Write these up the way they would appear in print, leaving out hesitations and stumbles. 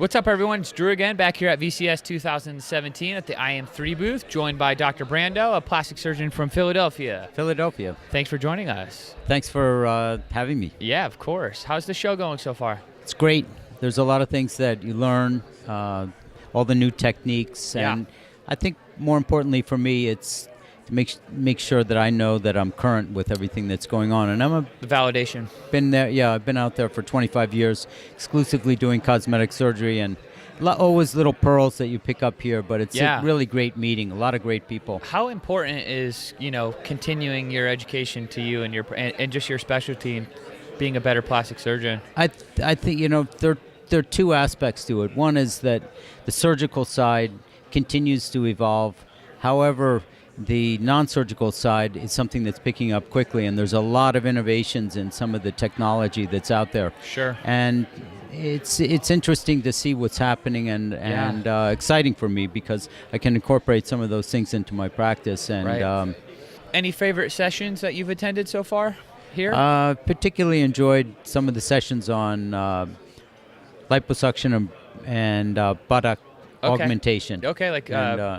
What's up, everyone? It's Drew again, back here at VCS 2017 at the IM3 booth, joined by Dr. Brandow, a plastic surgeon from Philadelphia. Thanks for joining us. Thanks for having me. Yeah, of course. How's the show going so far? It's great. There's a lot of things that you learn, all the new techniques, and I think more importantly for me, it's to make sure that I know that I'm current with everything that's going on. And the validation. I've been out there for 25 years, exclusively doing cosmetic surgery, and always little pearls that you pick up here. But it's a really great meeting. A lot of great people. How important is continuing your education to you and and just your specialty and being a better plastic surgeon? I think there are two aspects to it. One is that the surgical side continues to evolve. However, the non-surgical side is something that's picking up quickly, and there's a lot of innovations in some of the technology that's out there. Sure. And it's interesting to see what's happening and exciting for me because I can incorporate some of those things into my practice. And any favorite sessions that you've attended so far here? Particularly enjoyed some of the sessions on liposuction and buttock augmentation. Okay, like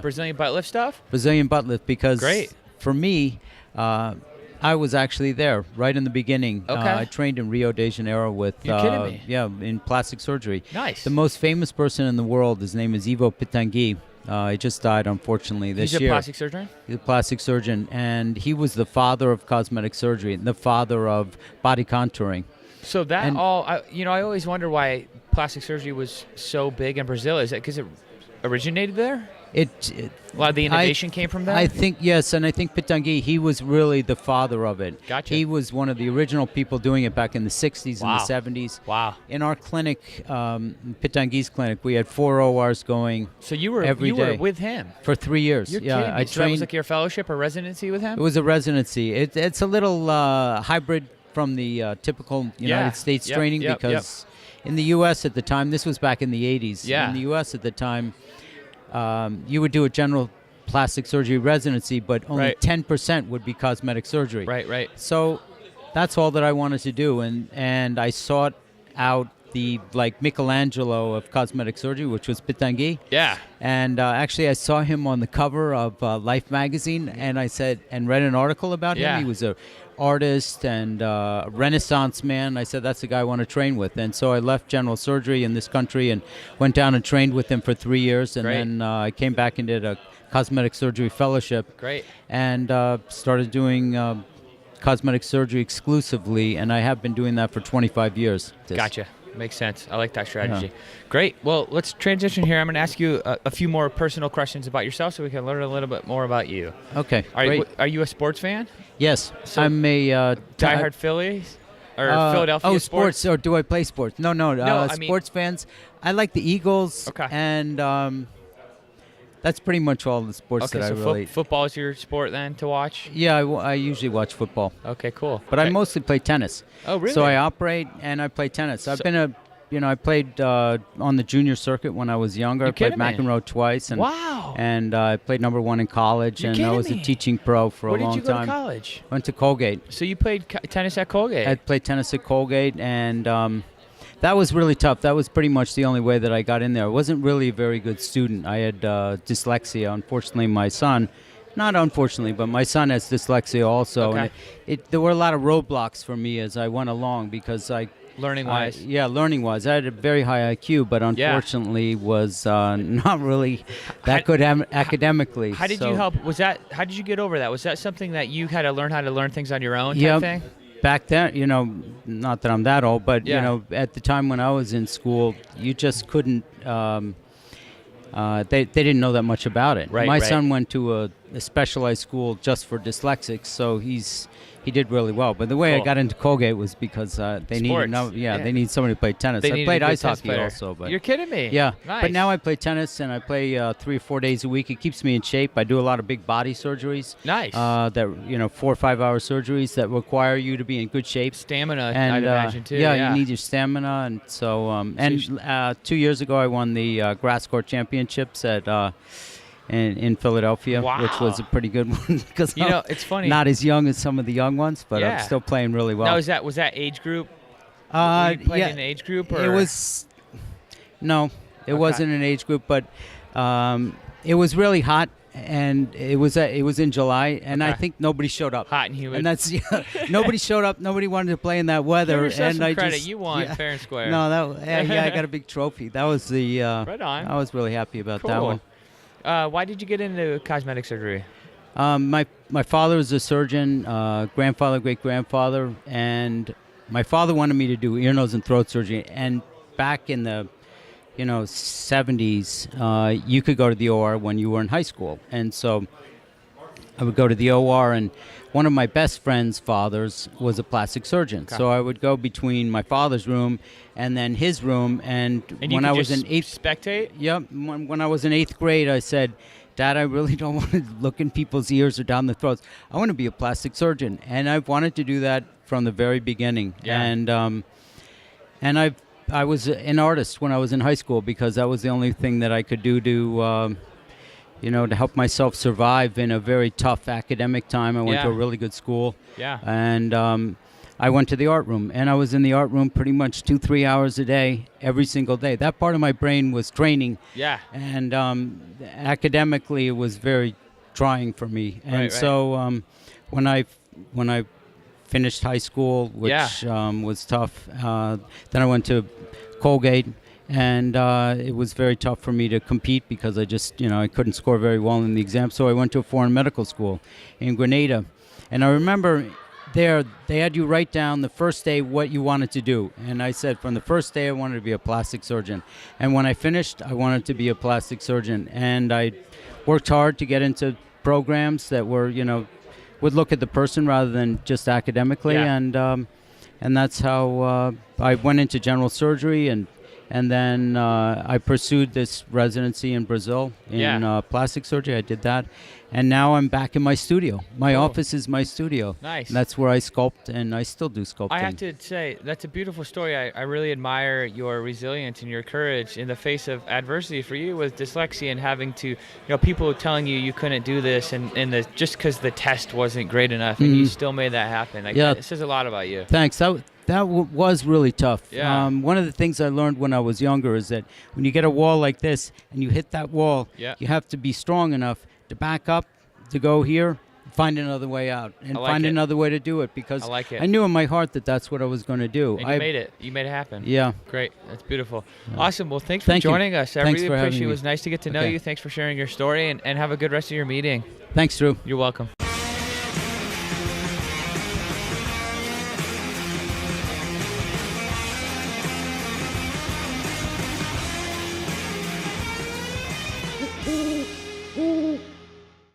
Brazilian butt lift stuff? Brazilian butt lift, because great. For me, I was actually there right in the beginning. Okay. I trained in Rio de Janeiro with, You're kidding me. Yeah, in plastic surgery. Nice. The most famous person in the world, his name is Ivo Pitangui. He just died, unfortunately, this year. He's a plastic surgeon? He's a plastic surgeon, and he was the father of cosmetic surgery and the father of body contouring. So that I always wonder why plastic surgery was so big in Brazil. Is it because it originated there? A lot of the innovation came from there? I think, yes, and I think Pitangui, he was really the father of it. Gotcha. He was one of the original people doing it back in the 60s and the 70s. Wow. In our clinic, Pitangui's clinic, we had 4 ORs going. So you were with him? For 3 years. You're kidding me. So that was like your fellowship or residency with him? It was a residency. It's a little hybrid from the typical United States training because in the U.S. at the time, this was back in the 80s. Yeah. In the U.S. at the time, you would do a general plastic surgery residency, but only 10% would be cosmetic surgery. Right. So that's all that I wanted to do, and I sought out the Michelangelo of cosmetic surgery, which was Pitangui. Yeah. And actually, I saw him on the cover of Life magazine, and I said, and read an article about him. He was a artist and Renaissance man. I said, that's the guy I want to train with. And so I left general surgery in this country and went down and trained with him for 3 years. And then I came back and did a cosmetic surgery fellowship. Great. And started doing cosmetic surgery exclusively. And I have been doing that for 25 years. Gotcha. Makes sense. I like that strategy. Yeah. Great. Well, let's transition here. I'm going to ask you a few more personal questions about yourself so we can learn a little bit more about you. Okay. Are you a sports fan? Yes. So I'm a diehard Phillies or Philadelphia sports. Or do I play sports? No, sports fans. I like the Eagles. Okay. And that's pretty much all the sports that I really... football is your sport then to watch? Yeah, I usually watch football. Okay, cool. But I mostly play tennis. Oh, really? So I operate and I play tennis. I've been I played on the junior circuit when I was younger. I played McEnroe twice. And, wow. And I played #1 in college. You're and I was a teaching pro for a long time. Where did you go to college? Went to Colgate. So you played tennis at Colgate? I played tennis at Colgate, and that was really tough. That was pretty much the only way that I got in there. I wasn't really a very good student. I had dyslexia. Unfortunately, my son, not unfortunately, but my son has dyslexia also. Okay. And there were a lot of roadblocks for me as I went along because Learning-wise? Learning-wise. I had a very high IQ, but unfortunately was not really that good academically. How did you help? How did you get over that? Was that something that you had to learn how to learn things on your own type thing? Back then, not that I'm that old, but, at the time when I was in school, you just couldn't, they didn't know that much about it. My son went to a specialized school just for dyslexics, so he did really well. But the way I got into Colgate was because they needed they need somebody to play tennis. I played ice hockey also. But you're kidding me? Yeah. Nice. But now I play tennis, and I play 3 or 4 days a week. It keeps me in shape. I do a lot of big body surgeries. Nice. 4 or 5 hour surgeries that require you to be in good shape. Stamina, and, I'd imagine, too. Yeah, you need your stamina. And so, 2 years ago, I won the grass court championships at in Philadelphia, which was a pretty good one because it's funny. Not as young as some of the young ones, but I'm still playing really well. Now, was that age group? Were you playing in an age group? Or? It was no. It wasn't an age group, but it was really hot. And it was in July, and I think nobody showed up. Hot and humid. And that's nobody showed up. Nobody wanted to play in that weather. Give yourself and some I credit. just, You won fair and square. No, I got a big trophy. That was the. Right on. I was really happy about Cool. that one. Why did you get into cosmetic surgery? My father was a surgeon, grandfather, great grandfather, and my father wanted me to do ear, nose, and throat surgery. And back in the 70s, you could go to the OR when you were in high school. And so I would go to the OR, and one of my best friend's fathers was a plastic surgeon. Okay. So I would go between my father's room and then his room. And when I was in spectate? Yep. When I was in 8th grade, I said, Dad, I really don't want to look in people's ears or down their throats. I want to be a plastic surgeon. And I've wanted to do that from the very beginning. Yeah. And I was an artist when I was in high school because that was the only thing that I could do to help myself survive in a very tough academic time. I went to a really good school. Yeah. And I went to the art room, and I was in the art room pretty much 2-3 hours a day, every single day. That part of my brain was training. Yeah. And academically, it was very trying for me. And so when I finished high school, which was tough. Then I went to Colgate, and it was very tough for me to compete because I just, I couldn't score very well in the exam. So I went to a foreign medical school in Grenada. And I remember there they had you write down the first day what you wanted to do. And I said from the first day I wanted to be a plastic surgeon. And when I finished, I wanted to be a plastic surgeon. And I worked hard to get into programs that were, would look at the person rather than just academically, and that's how I went into general surgery, and then I pursued this residency in Brazil in plastic surgery. I did that, and now I'm back in my studio. My office is my studio. Nice. And that's where I sculpt, and I still do sculpting. I have to say, that's a beautiful story. I really admire your resilience and your courage in the face of adversity for you with dyslexia and having to, people telling you couldn't do this and just because the test wasn't great enough, and you still made that happen. It says a lot about you. Thanks. That was really tough. Yeah. One of the things I learned when I was younger is that when you get a wall like this and you hit that wall, you have to be strong enough to back up, to go here, find another way out, and find another way to do it, because I knew in my heart that that's what I was going to do. And you made it. You made it happen. Yeah. Great. That's beautiful. Yeah. Awesome. Well, thanks for joining us. I really appreciate it. It was nice to get to know you. Thanks for sharing your story, and have a good rest of your meeting. Thanks, Drew. You're welcome.